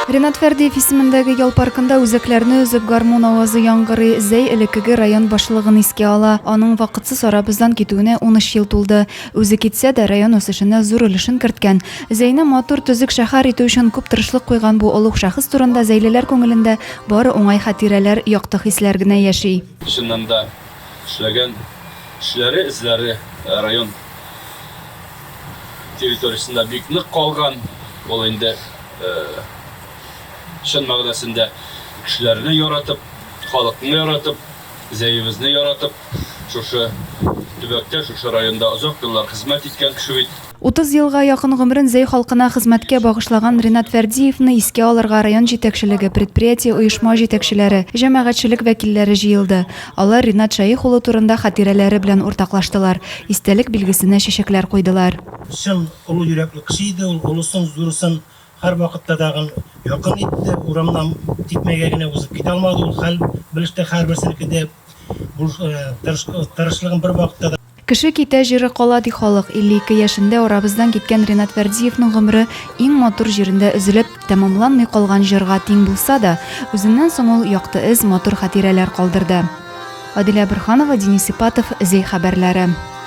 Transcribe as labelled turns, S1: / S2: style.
S1: Ринат Фәрдиев исемендәге ял паркында үзәкләрне үзеп гармун авазы яңгырый. Зәй элеккеге район башлыгын искә ала. Аның вакытсыз арабыздан китүенә 13 ел тулды. Үзе китсә дә район үсешенә зур өлешен керткән. Зәйне матур төзек шәһәр итү өчен күп тырышлык куйган бу олуг шәхес турында зәйлеләр күңелендә бары уңай хатирәләр, якты хисләр генә яши.
S2: Шуннан да эшләгән эшләре, эзләре район территориясында бик нык калган. Ул инде шын мәгънәсендә кешеләрне яратып, халыкны яратып, зәйебезне яратып, шушы төбәктә, шушы районда озак еллар хезмәт иткән кеше бит.
S1: 30 елга якын гомерен Зәй халкына хезмәткә багышлаган Ринат Фәрдиевне искә алырга район җитәкчелеге, предприятие, оешма җитәкчеләре, җәмәгатьчелек вәкилләре җыелды. Алар Ринат Шәйх улы турында хатирәләре белән уртаклаштылар. Истәлек билгесенә чәчәкләр куйдылар.
S3: Шын олы йөрәкле кеше иде, ул олысын, зурысын һәр вакытта дагы якын итте. Урамнан типмәгә генә узып китә алмады. Ул хәл белештә һәрберсенеке дә бу тырышлыгын бер вакытта да.
S1: Кеше китә, җире кала ди халык. 52 яшендә арабыздан киткән Ринат Фәрдиевнең гомере иң матур җирендә өзелеп, тәмамланмый калган җырга тиң булса да, үзеннән соң ул якты эз, матур хатирәләр калдырды. Адилә Бөрханова, Денис Ипатов, Зәй хәбәрләре.